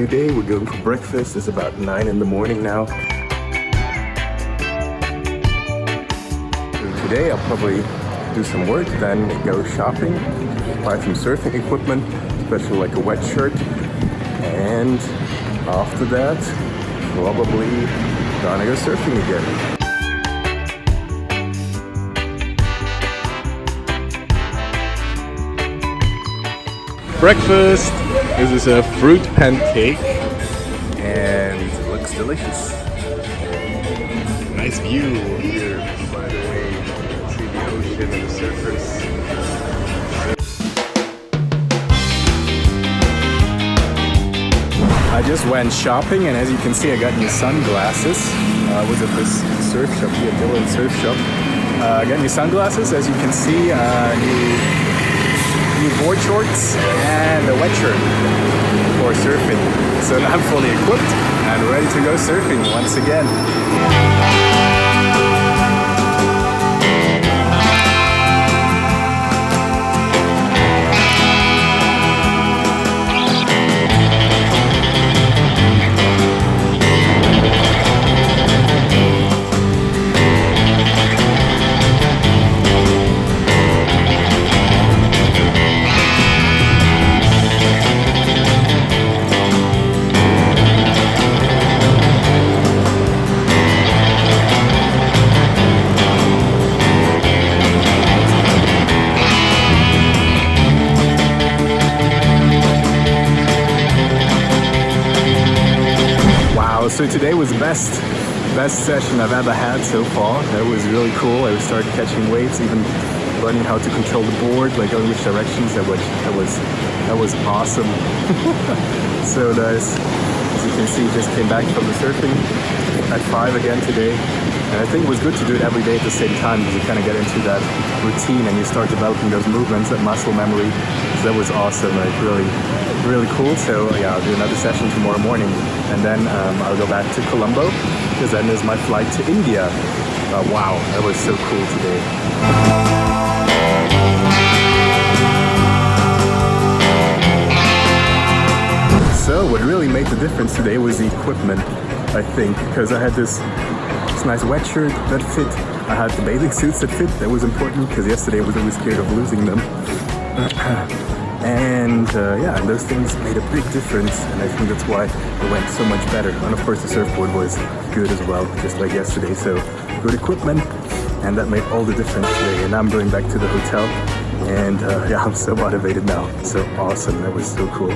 new day. We're going for breakfast. It's about 9 in the morning now. Today I'll probably do some work, then go shopping, buy some surfing equipment, especially like a wet shirt. And after that, probably gonna go surfing again. Breakfast. This is a fruit pancake and it looks delicious. Nice view here, by the way. See the ocean and the surfers. I just went shopping and as you can see I got new sunglasses. I was at this surf shop here, Dylan Surf Shop. I got new sunglasses, as you can see, new board shorts and a wet shirt for surfing. So now I'm fully equipped and ready to go surfing once again. So today was the best session I've ever had so far. That was really cool. I started catching waves, even learning how to control the board, like going which directions. That was awesome. So nice. As you can see, just came back from the surfing at 5 again today. And I think it was good to do it every day at the same time because you kind of get into that routine and you start developing those movements, that muscle memory. So that was awesome, like really cool. So yeah, I'll do another session tomorrow morning and then I'll go back to Colombo because then there's my flight to India. Wow, that was so cool today. So what really made the difference today was the equipment, I think, because I had this nice wet shirt that fit. I had the bathing suits that fit. That was important because yesterday I was always scared of losing them. And yeah, those things made a big difference, and I think that's why it went so much better. And of course the surfboard was good as well, just like yesterday. So good equipment, and that made all the difference today. And I'm going back to the hotel, and yeah, I'm so motivated now. So awesome, that was so cool.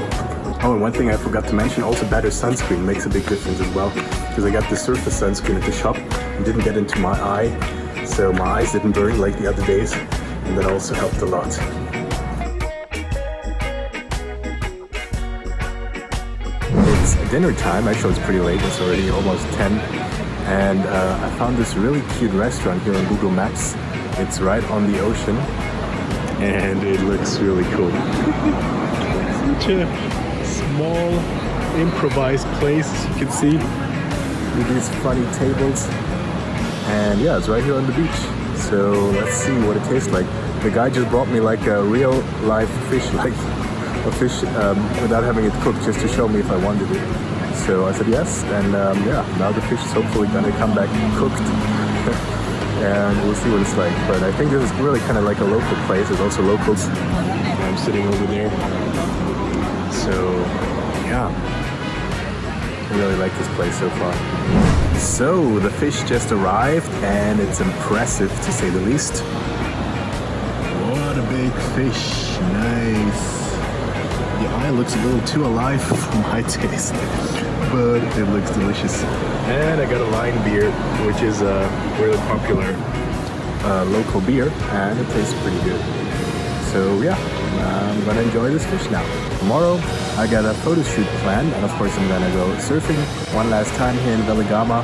Oh, and one thing I forgot to mention, also better sunscreen makes a big difference as well. Because I got the surface sunscreen at the shop and didn't get into my eye. So my eyes didn't burn like the other days, and that also helped a lot. It's dinner time. Actually, it's pretty late. It's already almost 10. And I found this really cute restaurant here on Google Maps. It's right on the ocean. And it looks really cool. Such a small, improvised place, as you can see. With these funny tables. And yeah, it's right here on the beach. So let's see what it tastes like. The guy just brought me like a real live fish, like a fish without having it cooked, just to show me if I wanted it. So I said yes, and yeah, now the fish is hopefully gonna come back cooked. And we'll see what it's like. But I think this is really kind of like a local place. There's also locals. I'm sitting over there. So yeah, I really like this place so far. So the fish just arrived and it's impressive to say the least. What a big fish, nice. The eye looks a little too alive for my taste, but it looks delicious. And I got a Lion beer, which is a really popular local beer, and it tastes pretty good. So yeah, I'm gonna enjoy this fish now. Tomorrow I got a photo shoot planned, and of course I'm gonna go surfing one last time here in Weligama.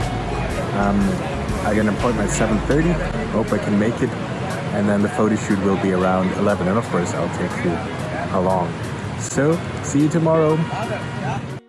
I got an appointment at 7:30. Hope I can make it, and then the photo shoot will be around 11, and of course I'll take you along. So see you tomorrow.